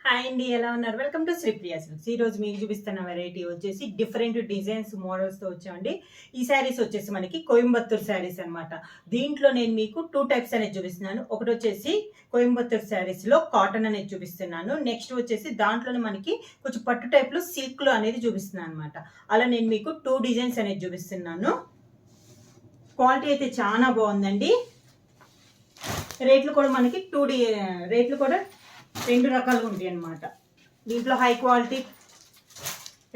Hi అండి, ఎలా ఉన్నారు? Welcome to Sripriya silks. ఈ రోజు మీకు చూపిస్తున్న వెరైటీ వచ్చేసి డిఫరెంట్ డిజైన్స్ మోడల్స్తో వచ్చామండి. ఈ శారీస్ వచ్చేసి మనకి కోయంబత్తూర్ శారీస్ అనమాట. దీంట్లో నేను మీకు టూ టైప్స్ అనేది చూపిస్తున్నాను. ఒకటి వచ్చేసి కోయంబత్తూర్ శారీస్లో కాటన్ అనేది చూపిస్తున్నాను. నెక్స్ట్ వచ్చేసి దాంట్లోనే మనకి కొంచెం పట్టు టైప్లో సిల్క్లో అనేది చూపిస్తున్నాను అనమాట. అలా నేను మీకు టూ డిజైన్స్ అనేది చూపిస్తున్నాను. క్వాలిటీ అయితే చాలా బాగుందండి. రేట్లు కూడా మనకి రేట్లు కూడా రెండు రకాలుగా ఉంటాయి అన్నమాట. దీంట్లో హై క్వాలిటీ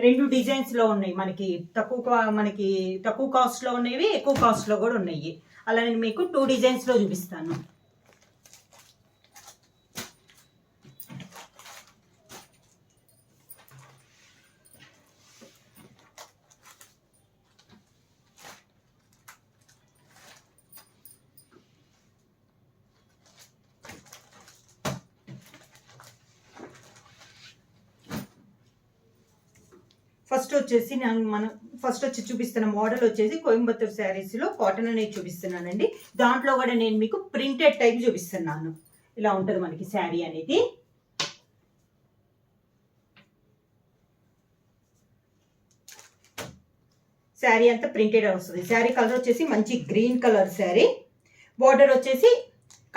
రెండు డిజైన్స్లో ఉన్నాయి. మనకి తక్కువ కాస్ట్లో ఉన్నవి, ఎక్కువ కాస్ట్లో కూడా ఉన్నాయి. అలా నేను మీకు టూ డిజైన్స్లో చూపిస్తాను. ఫస్ట్ వచ్చి చూపిస్తున్న మోడల్ వచ్చేసి కోయంబత్తూర్ శారీస్లో కాటన్ అనేది చూపిస్తున్నానండి. దాంట్లో కూడా నేను మీకు ప్రింటెడ్ టైప్ చూపిస్తున్నాను. ఇలా ఉంటుంది మనకి శారీ అనేది. శారీ అంతా ప్రింటెడ్ వస్తుంది. శారీ కలర్ వచ్చేసి మంచి గ్రీన్ కలర్ శారీ. బార్డర్ వచ్చేసి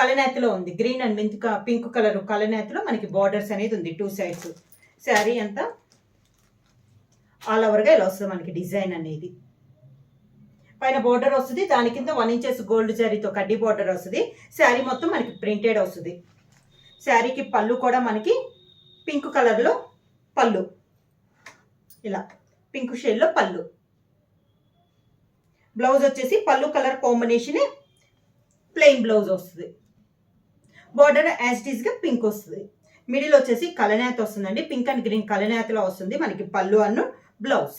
కలనేతలో ఉంది. గ్రీన్ అండ్ పింక్ కలర్ కలనేతలో మనకి బార్డర్స్ అనేది ఉంది టూ సైడ్స్. శారీ అంతా ఆల్ ఓవర్గా ఇలా వస్తుంది మనకి డిజైన్ అనేది. పైన బోర్డర్ వస్తుంది, దాని కింద 1 ఇంచెస్ గోల్డ్ శారీతో కడ్డీ బోర్డర్ వస్తుంది. శారీ మొత్తం మనకి ప్రింటెడ్ వస్తుంది. శారీకి పళ్ళు కూడా మనకి పింక్ కలర్లో పళ్ళు, ఇలా పింక్ షేడ్లో పళ్ళు. బ్లౌజ్ వచ్చేసి పళ్ళు కలర్ కాంబినేషన్ ప్లెయిన్ బ్లౌజ్ వస్తుంది. బోర్డర్ యాజ్ ఇట్ ఈస్గా పింక్ వస్తుంది. మిడిల్ వచ్చేసి కలనేత వస్తుందండి. పింక్ అండ్ గ్రీన్ కలనేతలో వస్తుంది మనకి పళ్ళు అన్ను బ్లౌజ్.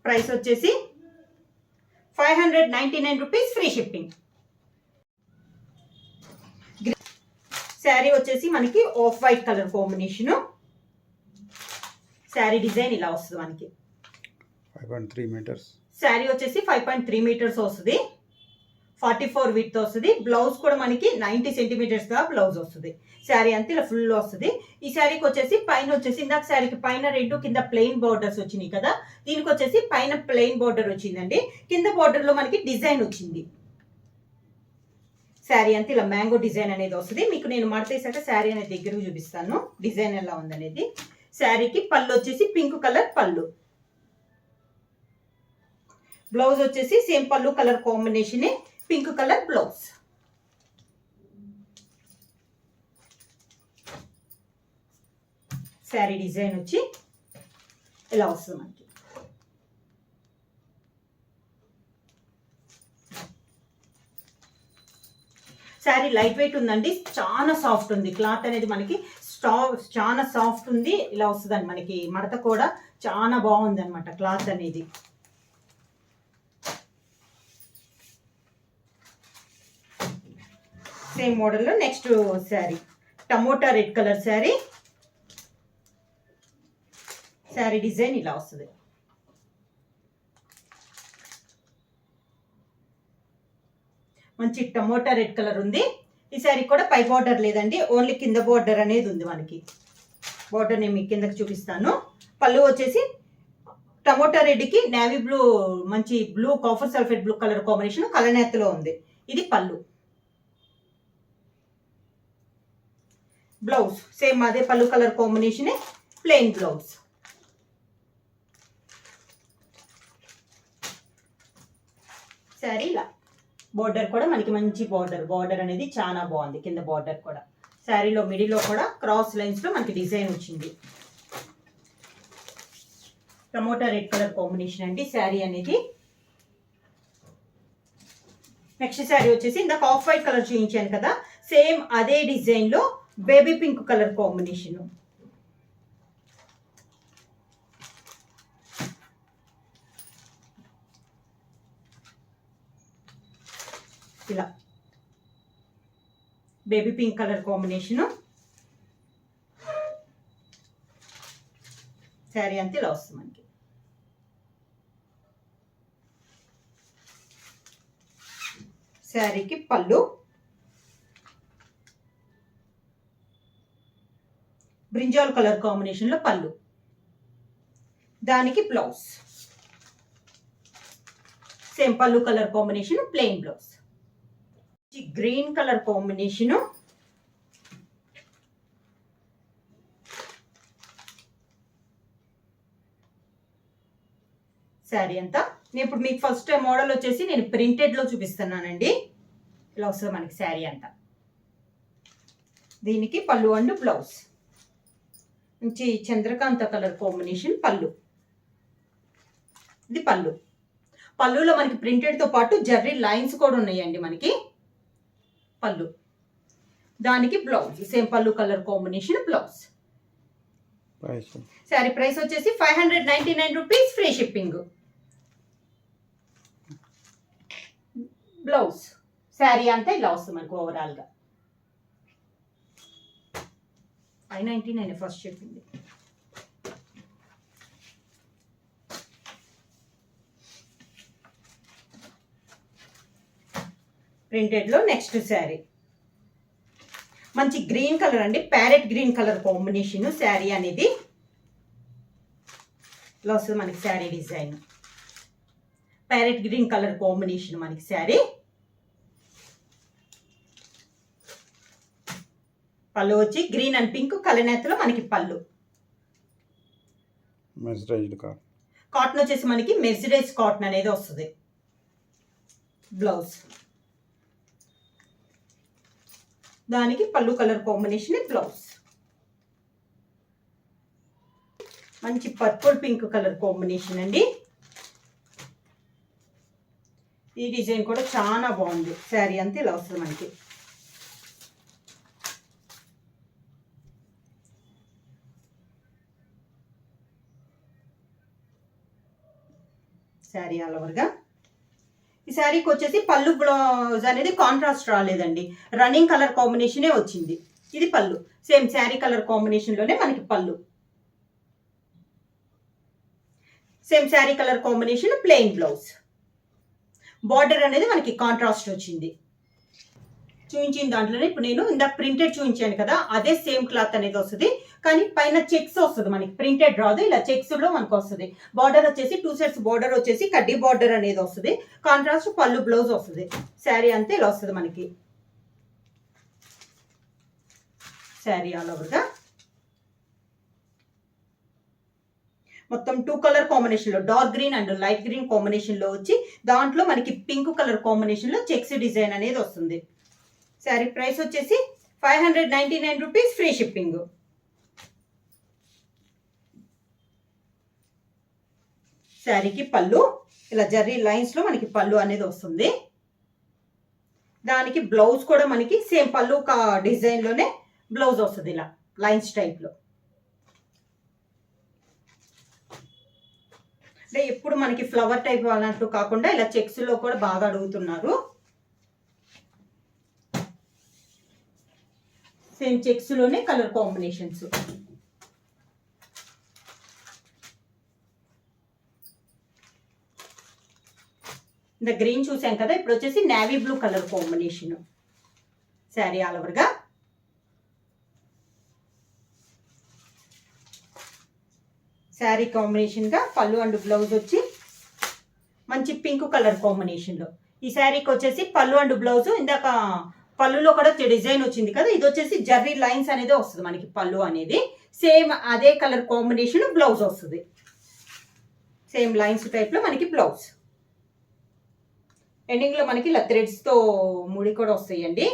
ప్రైస్ వచ్చేసి 599 రూపీస్, ఫ్రీ షిప్పింగ్. శారీ వచ్చేసి మనకి off white colour combination. Sari design ఇలా వస్తుంది మనకి. 5.3 మీటర్స్ శారీ వచ్చేసి 5.3 మీటర్స్ వస్తుంది. 44 విత్ వస్తుంది. బ్లౌజ్ కూడా మనకి 90 సెంటీమీటర్స్ గా బ్లౌజ్ వస్తుంది. శారీ అంతా ఇలా ఫుల్ వస్తుంది. ఈ శారీకి వచ్చేసి పైన వచ్చేసి ఇందాక శారీకి పైన రెండు కింద ప్లెయిన్ బార్డర్స్ వచ్చినాయి కదా, దీనికి వచ్చేసి పైన ప్లెయిన్ బార్డర్ వచ్చిందండి. కింద బార్డర్ లో మనకి డిజైన్ వచ్చింది. శారీ అంతా ఇలా మ్యాంగో డిజైన్ అనేది వస్తుంది. మీకు నేను మడతేసాక శారీ అనేది దగ్గరకు చూపిస్తాను డిజైన్ ఎలా ఉందనేది. శారీకి పళ్ళు వచ్చేసి పింక్ కలర్ పళ్ళు. బ్లౌజ్ వచ్చేసి సేమ్ పళ్ళు colour combination pink colour blouse. Sari design వచ్చి ఇలా వస్తుంది మనకి. శారీ లైట్ వెయిట్ ఉందండి, చాలా సాఫ్ట్ ఉంది. క్లాత్ అనేది మనకి చాలా సాఫ్ట్ ఉంది. ఇలా వస్తుందండి మనకి. మడత కూడా చాలా బాగుంది అనమాట క్లాత్ అనేది. సేమ్ మోడల్లో next sari tomato red colour sari. Sari design ఇలా వస్తుంది. మంచి టమోటా రెడ్ కలర్ ఉంది. ఈ శారీ కూడా పై బార్డర్ లేదండి, ఓన్లీ కింద బార్డర్ అనేది ఉంది మనకి. బార్డర్ నేను మీకు కిందకి చూపిస్తాను. పళ్ళు వచ్చేసి టమోటా రెడ్కి నేవీ బ్లూ, మంచి blue copper sulphate blue colour combination కలనేతలో ఉంది. ఇది పళ్ళు. బ్లౌజ్ సేమ్ అదే pallu colour combination plain blouse. Sari ఇలా బోర్డర్ కూడా మనకి మంచి బార్డర్ అనేది చాలా బాగుంది. కింద బార్డర్ కూడా శారీలో మిడిల్లో కూడా క్రాస్ లైన్స్ లో మనకి డిజైన్ వచ్చింది. టమోటా రెడ్ కలర్ కాంబినేషన్ అండి శారీ అనేది. నెక్స్ట్ శారీ వచ్చేసి ఇందాక ఆఫ్ వైట్ కలర్ చూపించాను కదా, సేమ్ అదే డిజైన్ లో బేబీ పింక్ కలర్ కాంబినేషన్. ఇలా baby pink colour combination. Sari అంతా ఇలా వస్తుంది మనకి. శారీకి పళ్ళు, బ్రింజాల్ కలర్ కాంబినేషన్లో పళ్ళు, దానికి బ్లౌజ్ సేమ్ పళ్ళు colour combination, plain blouse. Green colour combination, sari అంతా. నేను ఇప్పుడు మీకు ఫస్ట్ మోడల్ వచ్చేసి నేను ప్రింటెడ్లో చూపిస్తున్నానండి. ఇలా వస్తుంది మనకి శారీ అంతా. దీనికి పళ్ళు అండ్ బ్లౌజ్, మంచి చంద్రకాంత కలర్ కాంబినేషన్ పళ్ళు. ఇది పళ్ళు. పళ్ళులో మనకి ప్రింటెడ్తో పాటు జర్రీ లైన్స్ కూడా ఉన్నాయండి మనకి. పళ్ళు, దానికి బ్లౌజ్ సేమ్ పళ్ళు colour combination blouse. Sari price వచ్చేసి 599 rupees, free shipping. Blouse sari అంతా ఇలా వస్తుంది మనకు ఓవరాల్గా. 599 ఫస్ట్ చెప్పింది. ప్రింటెడ్లో నెక్స్ట్ శారీ మంచి గ్రీన్ కలర్ అండి, parrot green colour combination sari అనేది. ఇలా వస్తుంది మనకి sari design. Parrot green colour combination మనకి శారీ. పళ్ళు వచ్చి గ్రీన్ అండ్ పింక్ కలనేతలో మనకి పళ్ళు. కాటన్ వచ్చేసి మనకి మెర్సిడైజ్ కాటన్ అనేది వస్తుంది. బ్లౌజ్, దానికి పళ్ళు కలర్ కాంబినేషన్ బ్లౌజ్. మంచి పర్పుల్ పింక్ కలర్ కాంబినేషన్ అండి. ఈ డిజైన్ కూడా చాలా బాగుంది. శారీ అంతా ఇలా వస్తుంది మనకి. శారీ ఆల్ ఓవర్గా. ఈ శారీకి వచ్చేసి పళ్ళు బ్లౌజ్ అనేది కాంట్రాస్ట్ రాలేదండి, రన్నింగ్ కలర్ కాంబినేషనే వచ్చింది. ఇది పళ్ళు, సేమ్ శారీ కలర్ కాంబినేషన్లోనే మనకి పళ్ళు. Same sari colour combination, plain blouse. Border అనేది మనకి కాంట్రాస్ట్ వచ్చింది. చూపించిన దాంట్లోనే ఇప్పుడు నేను ఇందాక ప్రింటెడ్ చూపించాను కదా, అదే సేమ్ క్లాత్ అనేది వస్తుంది, కానీ పైన చెక్స్ వస్తుంది మనకి. ప్రింటెడ్ రాదు, ఇలా చెక్స్ లో మనకు వస్తుంది. బార్డర్ వచ్చేసి 2 సెట్స్ బార్డర్ వచ్చేసి కడ్డీ బార్డర్ అనేది వస్తుంది. కాంట్రాస్ట్ పళ్ళు బ్లౌజ్ వస్తుంది. శారీ అంతే ఇలా వస్తుంది మనకి. శారీ ఆల్ ఓవర్గా మొత్తం 2 కలర్ కాంబినేషన్ లో, dark green and light green combination లో వచ్చి దాంట్లో మనకి పింక్ కలర్ కాంబినేషన్ లో చెక్స్ డిజైన్ అనేది వస్తుంది. శారీ ప్రైస్ వచ్చేసి 599 రూపీస్, ఫ్రీ షిప్పింగ్. శారీకి పళ్ళు ఇలా జర్రీ లైన్స్ లో మనకి పళ్ళు అనేది వస్తుంది. దానికి బ్లౌజ్ కూడా మనకి సేమ్ పళ్ళు డిజైన్ లోనే బ్లౌజ్ వస్తుంది, ఇలా లైన్స్ టైప్ లో. అంటే ఎప్పుడు మనకి ఫ్లవర్ టైప్ అన్నట్టు కాకుండా ఇలా చెక్స్ లో కూడా బాగా అడుగుతున్నారు. సేమ్ చెక్స్ లోనే కలర్ కాంబినేషన్స్. ఇంత గ్రీన్ చూసాం కదా, ఇప్పుడు వచ్చేసి navy blue colour combination. Sari all ఓవర్గా. శారీ కాంబినేషన్గా పళ్ళు అండ్ బ్లౌజ్ వచ్చి మంచి పింక్ కలర్ కాంబినేషన్లో. ఈ శారీకి వచ్చేసి పళ్ళు అండ్ బ్లౌజ్ ఇందాక పళ్ళులో కూడా డిజైన్ వచ్చింది కదా, ఇది వచ్చేసి జర్రీ లైన్స్ అనేది వస్తుంది మనకి. పళ్ళు అనేది సేమ్ అదే కలర్ కాంబినేషన్, బ్లౌజ్ వస్తుంది సేమ్ లైన్స్ టైప్లో మనకి బ్లౌజ్. ఎండింగ్లో మనకి ఇలా థ్రెడ్స్తో ముడి కూడా వస్తాయండి.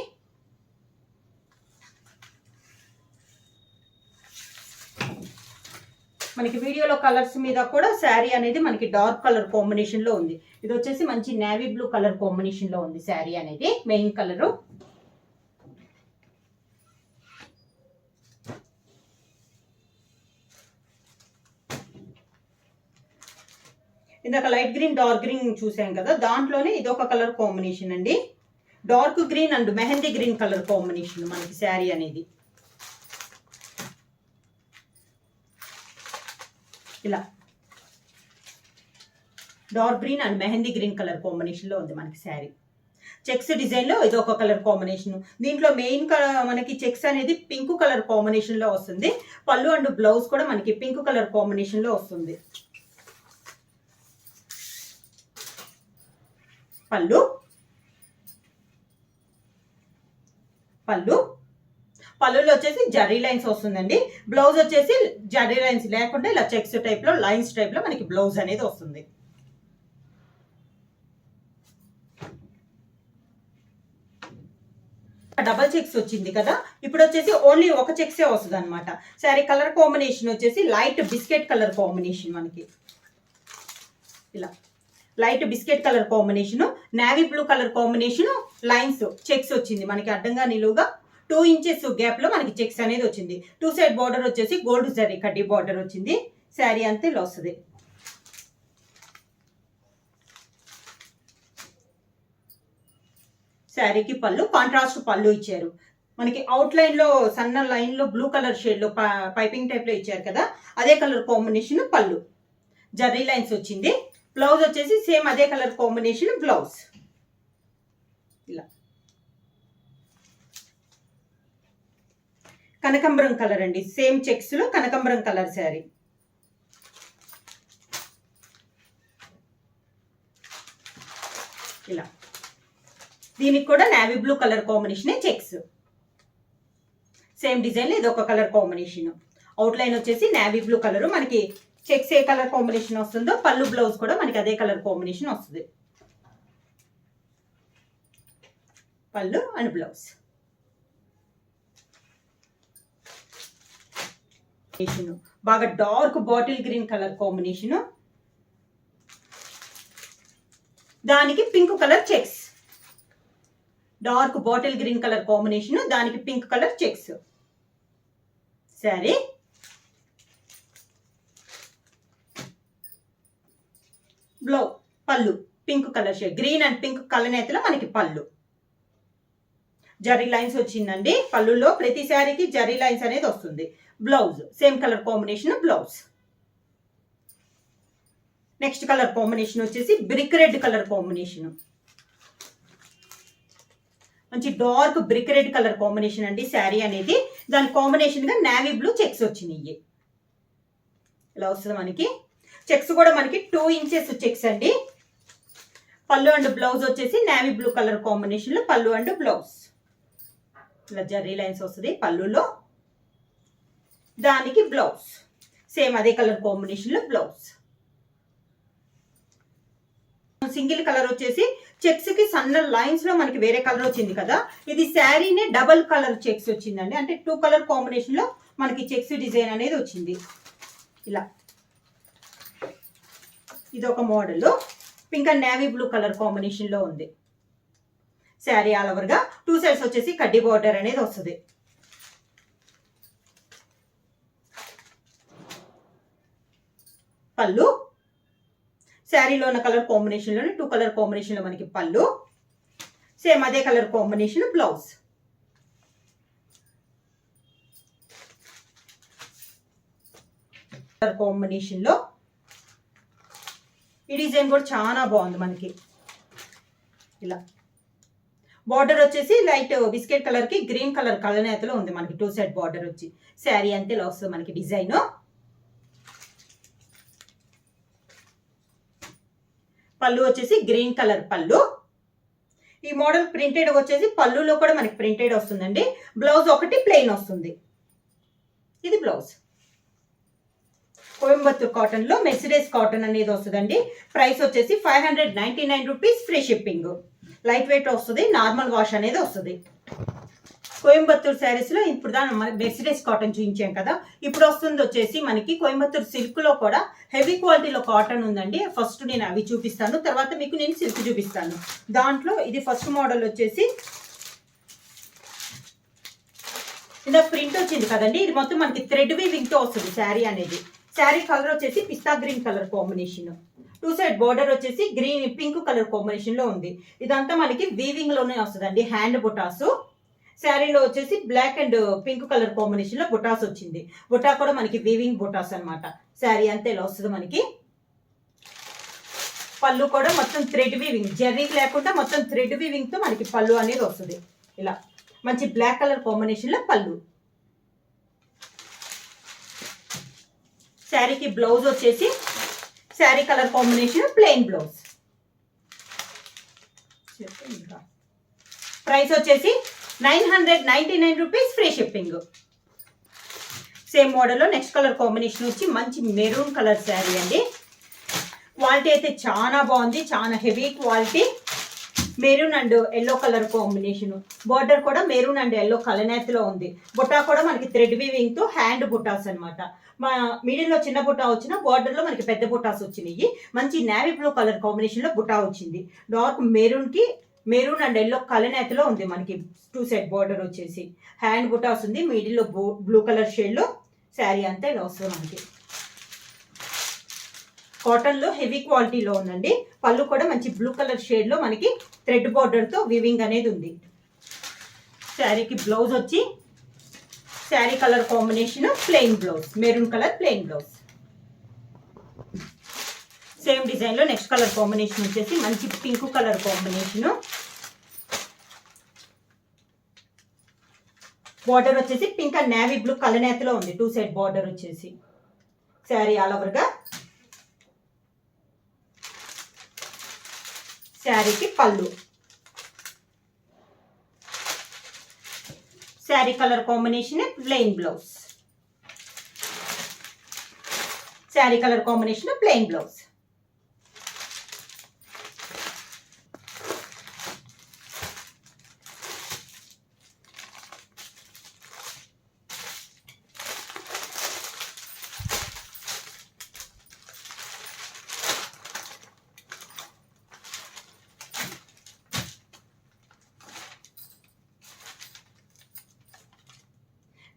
మనకి వీడియోలో కలర్స్ మీద కూడా శారీ అనేది మనకి డార్క్ కలర్ కాంబినేషన్లో ఉంది. ఇది వచ్చేసి మంచి నేవీ బ్లూ కలర్ కాంబినేషన్లో ఉంది శారీ అనేది, మెయిన్ కలరు. ఇందాక లైట్ గ్రీన్ డార్క్ గ్రీన్ చూసాం కదా, దాంట్లోనే ఇదొక కలర్ కాంబినేషన్ అండి. Dark green and mehndi green colour combination మనకి శారీ అనేది. ఇలా dark green and mehndi green colour కాంబినేషన్లో ఉంది మనకి శారీ. చెక్స్ డిజైన్ లో ఇది ఒక కలర్ కాంబినేషన్. దీంట్లో మెయిన్ మనకి చెక్స్ అనేది పింక్ కలర్ కాంబినేషన్ లో వస్తుంది. పళ్ళు అండ్ బ్లౌజ్ కూడా మనకి పింక్ కలర్ కాంబినేషన్ లో వస్తుంది. పళ్ళు పళ్ళులో వచ్చేసి జరీ లైన్స్ వస్తుందండి. బ్లౌజ్ వచ్చేసి జరీ లైన్స్ లేకుండా ఇలా చెక్స్ టైప్ లో లైన్స్ టైప్ లో మనకి బ్లౌజ్ అనేది వస్తుంది. డబల్ చెక్స్ వచ్చింది కదా, ఇప్పుడు వచ్చేసి ఓన్లీ ఒక చెక్సే వస్తుంది అనమాట. సారీ కలర్ కాంబినేషన్ వచ్చేసి లైట్ బిస్కెట్ కలర్ కాంబినేషన్. మనకి ఇలా light biscuit colour combination, navy blue colour combination, lines checks వచ్చింది మనకి అడ్డంగా నిలువుగా 2 ఇంచెస్ గ్యాప్ లో మనకి చెక్స్ అనేది వచ్చింది. 2 సైడ్ బార్డర్ వచ్చేసి గోల్డ్ జరీ కడ్డీ బార్డర్ వచ్చింది. శారీ అంతే ఇలా వస్తుంది. శారీకి పళ్ళు కాంట్రాస్ట్ పళ్ళు ఇచ్చారు. మనకి అవుట్ లైన్ లో సన్న లైన్ లో బ్లూ కలర్ షేడ్ లో పైపింగ్ టైప్ లో ఇచ్చారు కదా, అదే కలర్ కాంబినేషన్ పళ్ళు. జరీ లైన్స్ వచ్చింది. బ్లౌజ్ వచ్చేసి సేమ్ అదే కలర్ కాంబినేషన్ బ్లౌజ్. ఇలా కనకంబరం కలర్ అండి, సేమ్ చెక్స్ లో కనకంబరం కలర్ శారీ. ఇలా దీనికి కూడా navy blue colour combination checks. Same design లో ఇది ఒక కలర్ కాంబినేషన్. అవుట్ లైన్ వచ్చేసి నేవీ బ్లూ కలర్, మనకి చెక్స్ ఏ కలర్ కాంబినేషన్ వస్తుందో పళ్ళు బ్లౌజ్ కూడా మనకి అదే కలర్ కాంబినేషన్ వస్తుంది. Pallu and blouse. బాగా dark bottle green colour combination, దానికి pink colour checks. Dark bottle green colour combination, దానికి పింక్ కలర్ చెక్స్. సరే pallu pink colour shade, green and pink కలనేతలో మనకి పళ్ళు. జరీ లైన్స్ వచ్చిందండి పళ్ళులో, ప్రతి శారీకి జరీ లైన్స్ అనేది వస్తుంది. Blouse same colour combination blouse. Next colour combination వచ్చేసి బ్రిక్ రెడ్ కలర్ కాంబినేషన్. మంచి dark brick red colour combination అండి శారీ అనేది. దాని కాంబినేషన్ గా నేవీ బ్లూ చెక్స్ వచ్చినాయి. ఇలా వస్తుంది మనకి. చెక్స్ కూడా మనకి 2 ఇంచెస్ చెక్స్ అండి. పళ్ళు అండ్ బ్లౌజ్ వచ్చేసి నేవీ బ్లూ కలర్ కాంబినేషన్ లో పళ్ళు అండ్ బ్లౌజ్. ఇలా జరీ లైన్స్ వస్తుంది పళ్ళులో, దానికి బ్లౌజ్ సేమ్ అదే కలర్ కాంబినేషన్ లో బ్లౌజ్. సింగిల్ కలర్ వచ్చేసి చెక్స్ కి సన్న లైన్స్ లో మనకి వేరే కలర్ వచ్చింది కదా, ఇది శారీనే డబల్ కలర్ చెక్స్ వచ్చిందండి. అంటే 2 కలర్ కాంబినేషన్ లో మనకి చెక్స్ డిజైన్ అనేది వచ్చింది. ఇలా ఇది ఒక model pink and navy blue colour combination లో ఉంది. శారీ ఆల్ ఓవర్ గా 2 సైడ్స్ వచ్చేసి కడ్డీ బార్డర్ అనేది వస్తుంది. పళ్ళు శారీలో ఉన్న కలర్ కాంబినేషన్ లోనే 2 కలర్ కాంబినేషన్ లో మనకి పళ్ళు, సేమ్ అదే colour combination blouse. Colour combination లో ఈ డిజైన్ కూడా చాలా బాగుంది మనకి. ఇలా బార్డర్ వచ్చేసి లైట్ బిస్కెట్ కలర్ కి గ్రీన్ కలర్ కలనేతలో ఉంది మనకి. 2 సైడ్ బార్డర్ వచ్చి శారీ అంతే ఇలా వస్తుంది మనకి డిజైన్. పళ్ళు వచ్చేసి గ్రీన్ కలర్ పళ్ళు. ఈ మోడల్ ప్రింటెడ్ వచ్చేసి పళ్ళులో కూడా మనకి ప్రింటెడ్ వస్తుందండి. బ్లౌజ్ ఒకటి ప్లెయిన్ వస్తుంది. ఇది బ్లౌజ్. కోయంబత్తూర్ కాటన్ లో మెర్సిడైజ్ కాటన్ అనేది వస్తుందండి. ప్రైస్ వచ్చేసి 599 rupees, free shipping. Light weight వస్తుంది, నార్మల్ వాష్ అనేది వస్తుంది. కోయంబత్తూర్ శారీస్ లో ఇప్పుడు దాని మెర్సిడైజ్ కాటన్ చూపించాం కదా, ఇప్పుడు వస్తుంది వచ్చేసి మనకి కోయంబత్తూర్ సిల్క్ లో కూడా హెవీ క్వాలిటీలో కాటన్ ఉందండి. ఫస్ట్ నేను అవి చూపిస్తాను, తర్వాత మీకు నేను సిల్క్ చూపిస్తాను. దాంట్లో ఇది ఫస్ట్ మోడల్ వచ్చేసి ఇలా ప్రింట్ వచ్చింది కదండి, ఇది మొత్తం మనకి థ్రెడ్ వీవింగ్ తో వస్తుంది శారీ అనేది. శారీ కలర్ వచ్చేసి pista green colour combination. 2 side border వచ్చేసి గ్రీన్ పింక్ కలర్ కాంబినేషన్ లో ఉంది. ఇదంతా మనకి వీవింగ్ లోనే వస్తుందండి, హ్యాండ్ బుటాస్. శారీలో వచ్చేసి black and pink colour combination లో బుటాస్ వచ్చింది. బుటా కూడా మనకి వీవింగ్ బుటాస్ అన్నమాట. శారీ అంతే ఇలా వస్తుంది మనకి. పళ్ళు కూడా మొత్తం థ్రెడ్ వీవింగ్, జరీ లేకుండా మొత్తం థ్రెడ్ వీవింగ్ తో మనకి పళ్ళు అనేది వస్తుంది. ఇలా మంచి బ్లాక్ కలర్ కాంబినేషన్ లో పళ్ళు. శారీకి బ్లౌజ్ వచ్చేసి sari colour combination plain blouse. Price వచ్చేసి 999 రూపీస్, ఫ్రీ షిప్పింగ్. సేమ్ మోడల్లో నెక్స్ట్ కలర్ కాంబినేషన్ వచ్చి మంచి మెరూన్ కలర్ శారీ అండి. క్వాలిటీ అయితే చాలా బాగుంది, చాలా heavy quality. Maroon and yellow colour combination. Border కూడా మెరూన్ అండ్ ఎల్లో కలనేతలో ఉంది. బుట్టా కూడా మనకి థ్రెడ్ వీవింగ్ తో హ్యాండ్ బుట్టాస్ అనమాట. మా మిడిల్ లో చిన్న బుట్టా వచ్చిన, బార్డర్ లో మనకి పెద్ద బుట్టాస్ వచ్చినాయి. మంచి నేవీ బ్లూ కలర్ కాంబినేషన్ లో బుట్టా వచ్చింది. డార్క్ మెరూన్ కి మెరూన్ అండ్ ఎల్లో కలనేతలో ఉంది. మనకి 2 సైడ్ బార్డర్ వచ్చేసి హ్యాండ్ బుటాస్ ఉంది. మిడిల్ లో బ్లూ కలర్ షేడ్ లో శారీ అంతా ఇలా వస్తుంది మనకి. కాటన్ లో హెవీ క్వాలిటీలో ఉందండి. పళ్ళు కూడా మంచి బ్లూ కలర్ షేడ్ లో మనకి థ్రెడ్ బార్డర్ తో వివింగ్ అనేది ఉంది. శారీకి బ్లౌజ్ వచ్చి sari colour combination plain blouse, maroon colour plain blouse. Same design లో నెక్స్ట్ కలర్ కాంబినేషన్ వచ్చేసి మంచి పింక్ కలర్ కాంబినేషన్. బార్డర్ వచ్చేసి పింక్ అండ్ నేవీ బ్లూ కలనేతలో ఉంది. 2 సైడ్ బార్డర్ వచ్చేసి శారీ ఆల్ ఓవర్ గా. శారీకి పళ్ళు, sari colour combination plain blouse, sari colour combination plain blouse.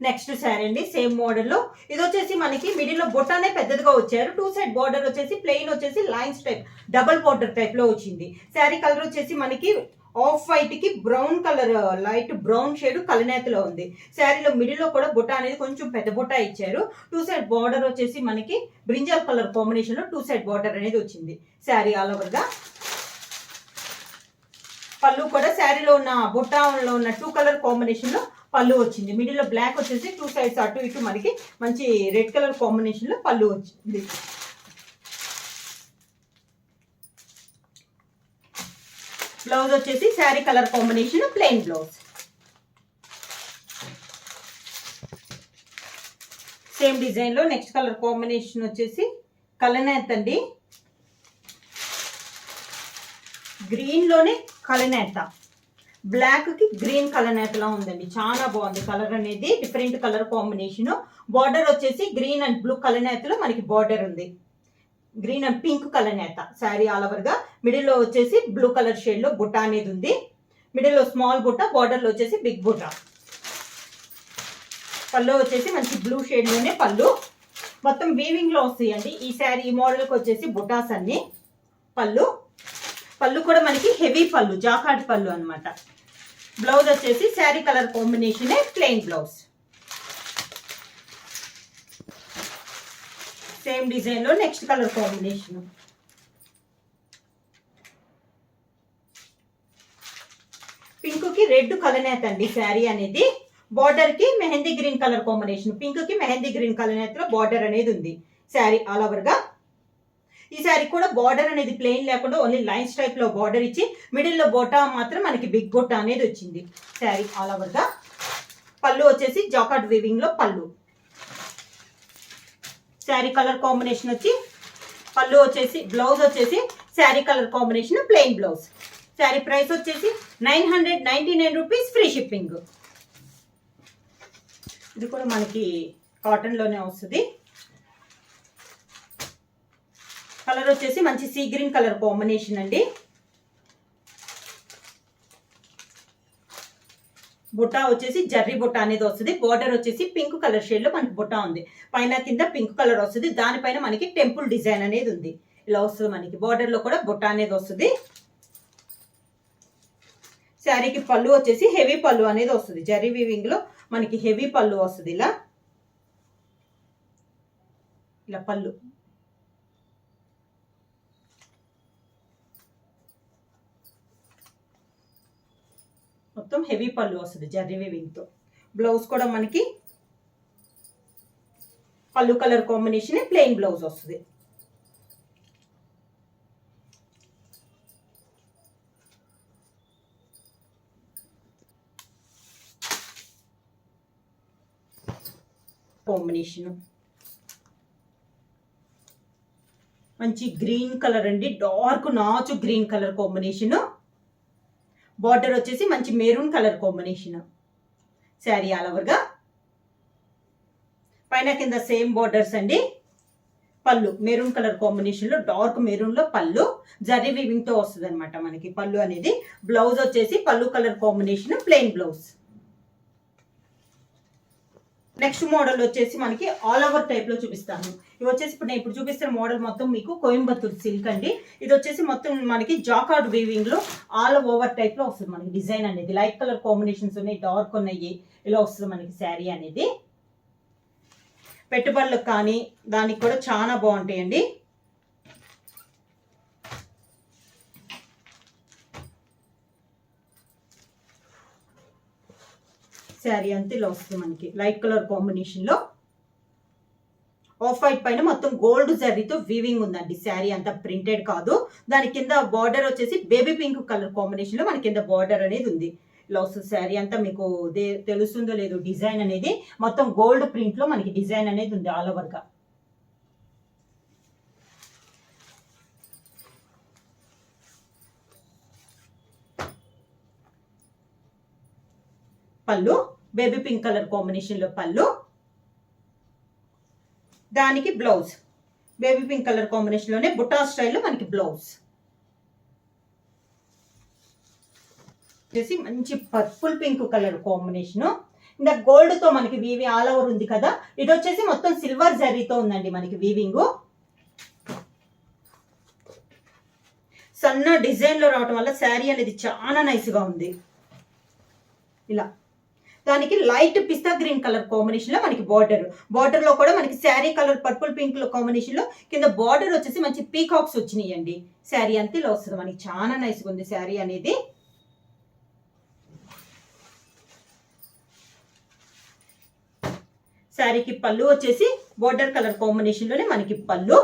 Next sari అండి, సేమ్ మోడల్ లో. ఇది వచ్చేసి మనకి మిడిల్ లో బొట్టానే పెద్దదిగా వచ్చారు. 2 సైడ్ బార్డర్ వచ్చేసి ప్లెయిన్ వచ్చేసి lines type, double border type లో వచ్చింది. శారీ కలర్ వచ్చేసి మనకి ఆఫ్ వైట్ కి brown colour, light brown shade కలనేతలో ఉంది. శారీలో మిడిల్ లో కూడా బుట్ట అనేది కొంచెం పెద్ద బుట్ట ఇచ్చారు. 2 సైడ్ బార్డర్ వచ్చేసి మనకి బ్రింజల్ కలర్ కాంబినేషన్ లో 2 సైడ్ బార్డర్ అనేది వచ్చింది. శారీ ఆల్ ఓవర్ గా. పళ్ళు కూడా శారీలో ఉన్న బుట్టలో ఉన్న 2 కలర్ కాంబినేషన్ లో పళ్ళు వచ్చింది. మిడిల్ లో బ్లాక్ వచ్చేసి 2 సైడ్స్ అటు ఇటు మనకి మంచి రెడ్ కలర్ కాంబినేషన్ లో పళ్ళు వచ్చింది. బ్లౌజ్ వచ్చేసి sari colour combination plain blouse. Same design లో నెక్స్ట్ కలర్ కాంబినేషన్ వచ్చేసి కలనేత అండి. గ్రీన్ లోనే కలనేత, బ్లాక్ కి గ్రీన్ కలనేతలా ఉందండి. చాలా బాగుంది కలర్ అనేది, డిఫరెంట్ కలర్ కాంబినేషన్. బార్డర్ వచ్చేసి గ్రీన్ అండ్ బ్లూ కలనేతలో మనకి బార్డర్ ఉంది. గ్రీన్ అండ్ పింక్ కలనేత శారీ ఆల్ ఓవర్ గా. మిడిల్ లో వచ్చేసి బ్లూ కలర్ షేడ్ లో బుట్ట అనేది ఉంది. మిడిల్ లో స్మాల్ బుట్ట, బార్డర్ లో వచ్చేసి బిగ్ బుట్ట. పళ్ళు వచ్చేసి మంచి బ్లూ షేడ్ లోనే పళ్ళు. మొత్తం వీవింగ్ లో వస్తాయండి ఈ శారీ. ఈ మోడల్ కి వచ్చేసి బుటాస్ అన్ని. పళ్ళు కూడా మనకి హెవీ పళ్ళు, జాకాట్ పళ్ళు అనమాట. బ్లౌజ్ వచ్చేసి sari colour combination plain blouse. Same design లో నెక్స్ట్ కలర్ కాంబినేషన్. పింక్ కి రెడ్ కలనేత అండి శారీ అనేది. బార్డర్ కి mehndi green colour combination. Pink కి మెహందీ గ్రీన్ కలనేతలో బార్డర్ అనేది ఉంది శారీ ఆల్ ఓవర్ గా. ఈ శారీ కూడా బార్డర్ అనేది ప్లెయిన్ లేకుండా ఓన్లీ లైన్స్ టైప్ లో బార్డర్ ఇచ్చి మిడిల్ లో బొట్టా మాత్రం మనకి బిగ్ బొట్టా అనేది వచ్చింది శారీ ఆల్ ఓవర్ గా. పళ్ళు వచ్చేసి జాకాట్ వీవింగ్ లో పళ్ళు. శారీ కలర్ కాంబినేషన్ వచ్చి పళ్ళు వచ్చేసి, బ్లౌజ్ వచ్చేసి sari colour combination plain blouse. Sari price వచ్చేసి 999 రూపీస్, ఫ్రీ షిప్పింగ్. ఇది కూడా మనకి కాటన్ లోనే వస్తుంది. కలర్ వచ్చేసి మంచి సీ గ్రీన్ కలర్ కాంబినేషన్ అండి. బుట్టా వచ్చేసి జర్రీ బుట్టా అనేది వస్తుంది. బార్డర్ వచ్చేసి పింక్ కలర్ షేడ్ లో మనకి బుట్టా ఉంది. పైన కింద పింక్ కలర్ వస్తుంది. దానిపైన మనకి టెంపుల్ డిజైన్ అనేది ఉంది. ఇలా వస్తుంది మనకి. బార్డర్ లో కూడా బుట్టా అనేది వస్తుంది. శారీకి పళ్ళు వచ్చేసి హెవీ పళ్ళు అనేది వస్తుంది. జర్రీ వీవింగ్ లో మనకి హెవీ పళ్ళు వస్తుంది. ఇలా పళ్ళు. మొత్తం హెవీ పళ్ళు వస్తుంది జర్రీ వీవింగ్తో. బ్లౌజ్ కూడా మనకి పళ్ళు కలర్ కాంబినేషన్ ప్లెయిన్ బ్లౌజ్ వస్తుంది. కాంబినేషన్ మంచి గ్రీన్ కలర్ అండి, డార్క్ నాచు గ్రీన్ కలర్ కాంబినేషన్. బార్డర్ వచ్చేసి మంచి maroon colour combination. Sari all ఓవర్గా పైన కింద సేమ్ బార్డర్స్ అండి. పళ్ళు మెరూన్ కలర్ కాంబినేషన్ లో, డార్క్ మెరూన్ లో పళ్ళు జరీ వీవింగ్ తో వస్తుంది అనమాట మనకి పళ్ళు అనేది. బ్లౌజ్ వచ్చేసి పళ్ళు colour combination plain blouse. Next model వచ్చేసి మనకి ఆల్ ఓవర్ టైప్ లో చూపిస్తాను. ఇవి వచ్చేసి ఇప్పుడు నేను చూపిస్తున్న మోడల్ మొత్తం మీకు కోయంబత్తూర్ సిల్క్ అండి. ఇది వచ్చేసి మొత్తం మనకి జాకార్డ్ వీవింగ్ లో ఆల్ ఓవర్ టైప్ లో వస్తుంది మనకి డిజైన్ అనేది. లైట్ కలర్ కాంబినేషన్స్ ఉన్నాయి, డార్క్ ఉన్నాయి, ఇలా వస్తుంది మనకి శారీ అనేది. పెట్టుబడులకు కానీ దానికి కూడా చాలా బాగుంటాయండి. శారీ అంతా ఇలా వస్తుంది మనకి లైట్ కలర్ కాంబినేషన్ లో. ఆఫ్ వైట్ పైన మొత్తం గోల్డ్ జరీతో వీవింగ్ ఉందండి. శారీ అంతా ప్రింటెడ్ కాదు. దాని కింద బార్డర్ వచ్చేసి బేబీ పింక్ కలర్ కాంబినేషన్ లో మన కింద బార్డర్ అనేది ఉంది. ఇలా వస్తుంది శారీ అంతా. మీకు తెలుస్తుందో లేదో డిజైన్ అనేది మొత్తం గోల్డ్ ప్రింట్ లో మనకి డిజైన్ అనేది ఉంది ఆల్ ఓవర్ గా. పళ్ళు బేబీ పింక్ కలర్ కాంబినేషన్ లో పళ్ళు, దానికి blouse baby pink colour combination లోనే బుట్టా స్టైల్లో మనకి బ్లౌజ్ వచ్చేసి మంచి పర్పుల్ పింక్ కలర్ కాంబినేషన్. ఇంకా గోల్డ్ తో మనకి వీవింగ్ ఆల్ ఓవర్ ఉంది కదా. ఇది వచ్చేసి మొత్తం సిల్వర్ జరీతో ఉందండి మనకి వీవింగ్. సన్న డిజైన్ లో రావటం వల్ల శారీ అనేది చాలా నైస్ గా ఉంది. ఇలా దానికి లైట్ పిస్తా గ్రీన్ కలర్ కాంబినేషన్ లో మనకి బార్డర్ లో కూడా మనకి శారీ కలర్ పర్పుల్ పింక్ లో కాంబినేషన్ లో కింద బార్డర్ వచ్చేసి మంచి పీకాక్స్ వచ్చినాయి అండి. శారీ అంతా ఇలా వస్తుంది మనకి. చాలా నైస్ గా ఉంది శారీ అనేది. శారీకి పళ్ళు వచ్చేసి బార్డర్ కలర్ కాంబినేషన్ లోనే మనకి పళ్ళు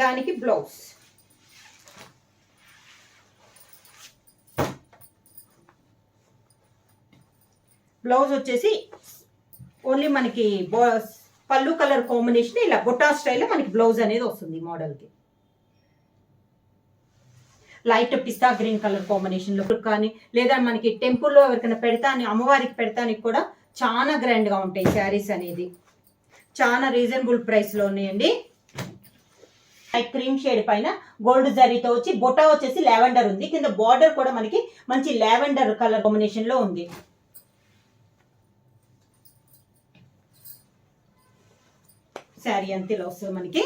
దానికి బ్లౌజ్. బ్లౌజ్ వచ్చేసి ఓన్లీ మనకి పళ్ళు కలర్ కాంబినేషన్ ఇలా బుట్టా స్టైల్లో మనకి బ్లౌజ్ అనేది వస్తుంది మోడల్కి. లైట్ పిస్తా గ్రీన్ కలర్ కాంబినేషన్ లో కానీ లేదా మనకి టెంపుల్లో ఎవరికైనా పెడతాని అమ్మవారికి పెడతానికి కూడా చాలా గ్రాండ్ గా ఉంటాయి శారీస్ అనేది. చాలా రీజనబుల్ ప్రైస్ లో ఉన్నాయండి. క్రీమ్ షేడ్ పైన గోల్డ్ జరీతో వచ్చి బొటా వచ్చేసి లావెండర్ ఉంది. కింద బార్డర్ కూడా మనకి మంచి లావెండర్ కలర్ కాంబినేషన్ లో ఉంది. శారీ అంతా ఇలా వస్తుంది మనకి.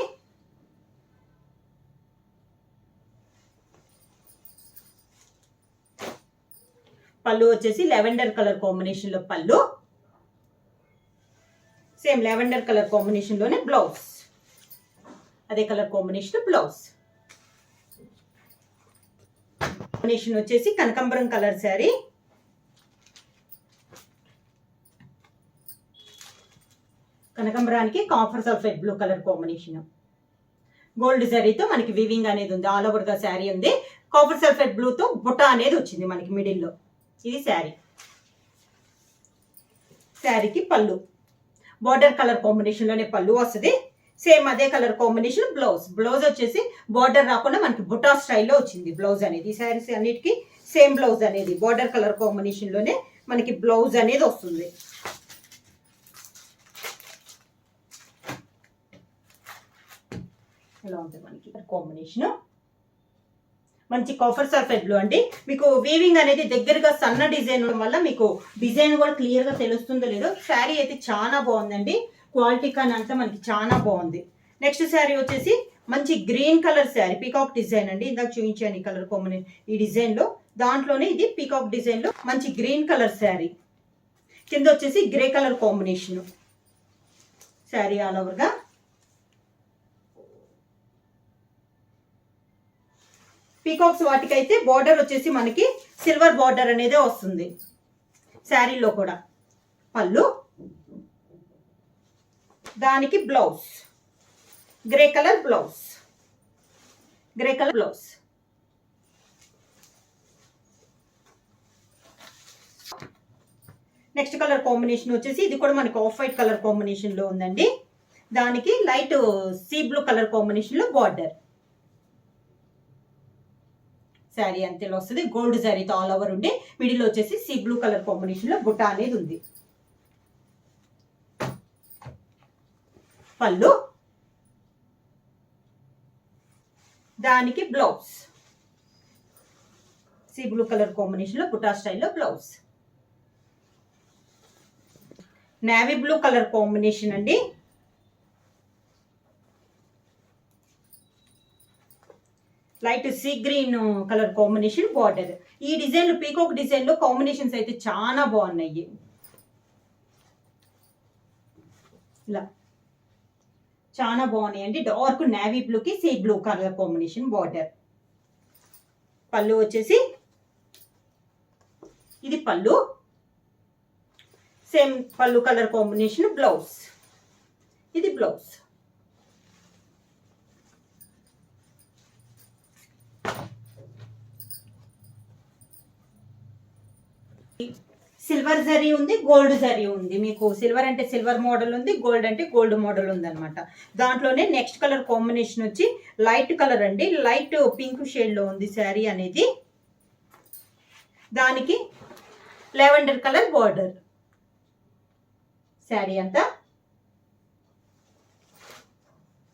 పళ్ళు వచ్చేసి లావెండర్ కలర్ కాంబినేషన్ లో pallu, same lavender colour combination లోనే బ్లౌజ్, అదే కలర్ కాంబినేషన్ బ్లౌజ్. కాంబినేషన్ వచ్చేసి కనకాంబరం కలర్ శారీ. కనకాంబరానికి copper sulphate blue colour combination. Gold జరీతో మనకి వీవింగ్ అనేది ఉంది. ఆల్ ఓవర్ గా శారీ ఉంది. కాపర్ సల్ఫేట్ బ్లూ తో బుట్ట అనేది వచ్చింది మనకి మిడిల్ లో. ఇది శారీ. శారీకి పళ్ళు బార్డర్ కలర్ కాంబినేషన్ లోనే పళ్ళు వస్తుంది. సేమ్ అదే కలర్ కాంబినేషన్ బ్లౌజ్ వచ్చేసి బార్డర్ రాకుండా మనకి బుట్టా స్టైల్లో వచ్చింది బ్లౌజ్ అనేది. ఈ శారీస్ అన్నిటికీ సేమ్ బ్లౌజ్ అనేది బార్డర్ కలర్ కాంబినేషన్ లోనే మనకి బ్లౌజ్ అనేది వస్తుంది. ఇలా ఉంటుంది మనకి కాంబినేషన్. మంచి కాఫర్ సల్ఫేట్ బ్లూ అండి. మీకు వీవింగ్ అనేది దగ్గరగా సన్న డిజైన్ ఉండడం వల్ల మీకు డిజైన్ కూడా క్లియర్ గా తెలుస్తుందో లేదో. శారీ అయితే చాలా బాగుందండి. క్వాలిటీ కానీ అంతా మనకి చాలా బాగుంది. నెక్స్ట్ శారీ వచ్చేసి మంచి green colour sari, peacock design అండి. ఇందాక చూపించాను ఈ కలర్ కాంబినేషన్. ఈ డిజైన్ లో దాంట్లోనే ఇది పీకాక్ డిజైన్ లో మంచి గ్రీన్ కలర్ శారీ. కింద వచ్చేసి grey colour combination. Sari all over గా పీకాక్స్ వాటికైతే బార్డర్ వచ్చేసి మనకి సిల్వర్ బార్డర్ అనేది వస్తుంది శారీలో కూడా. పళ్ళు, దానికి blouse grey colour blouse, grey colour blouse. Next colour combination వచ్చేసి ఇది కూడా మనకి ఆఫ్ వైట్ కలర్ కాంబినేషన్ లో ఉందండి. దానికి light sea blue colour combination లో బార్డర్. శారీ అంతేలో వస్తుంది. గోల్డ్ శారీతో ఆల్ ఓవర్ ఉండి మిడిల్ వచ్చేసి సీ బ్లూ కలర్ కాంబినేషన్ లో బుట్ట అనేది ఉంది. పళ్ళు, దానికి blouse sea blue colour combination లో బుటా స్టైల్లో blouse. Navy blue colour combination అండి. Light sea green colour combination border. ఈ డిజైన్లు పీకాక్ డిజైన్ లో కాంబినేషన్స్ అయితే చాలా బాగున్నాయి. ఇలా చాలా బాగున్నాయి అండి. డార్క్ నేవీ బ్లూకి see blue colour combination border. పళ్ళు వచ్చేసి ఇది పళ్ళు, సేమ్ పళ్ళు కలర్ కాంబినేషన్ బ్లౌజ్. ఇది బ్లౌజ్. సిల్వర్ జరీ ఉంది, గోల్డ్ జరీ ఉంది. మీకు సిల్వర్ అంటే సిల్వర్ మోడల్ ఉంది, గోల్డ్ అంటే గోల్డ్ మోడల్ ఉంది అనమాట. దాంట్లోనే నెక్స్ట్ కలర్ కాంబినేషన్ వచ్చి లైట్ కలర్ అండి. లైట్ పింక్ షేడ్ లో ఉంది శారీ అనేది. దానికి లెవెండర్ కలర్ బార్డర్ శారీ అంతా.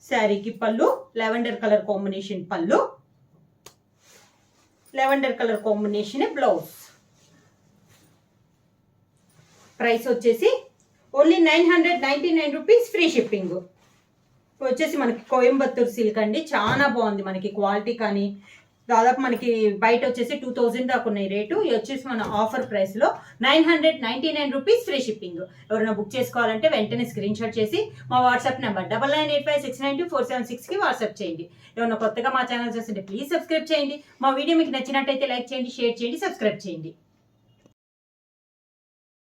శారీకి పళ్ళు లెవెండర్ కలర్ కాంబినేషన్ పళ్ళు, lavender colour combination blouse. Price వచ్చేసి ఓన్లీ 999 రూపీస్, ఫ్రీ షిప్పింగ్. వచ్చేసి మనకి కోయంబత్తూర్ సిల్క్ అండి. చాలా బాగుంది మనకి క్వాలిటీ కానీ. దాదాపు మనకి బయట వచ్చేసి 2000 దాకా ఉన్నాయి రేటు. ఇది వచ్చేసి మన ఆఫర్ ప్రైస్లో 999 రూపీస్, ఫ్రీ షిప్పింగ్. ఎవరైనా బుక్ చేసుకోవాలంటే వెంటనే స్క్రీన్ షాట్ చేసి మా వాట్సాప్ నెంబర్ 9985692476కి వాట్సాప్ చేయండి. ఎవరైనా కొత్తగా మా ఛానల్ చూస్తుంటే ప్లీజ్ సబ్స్క్రైబ్ చేయండి. మా వీడియో మీకు నచ్చినట్టయితే లైక్ చేయండి, షేర్ చేయండి, సబ్స్క్రైబ్ చేయండి.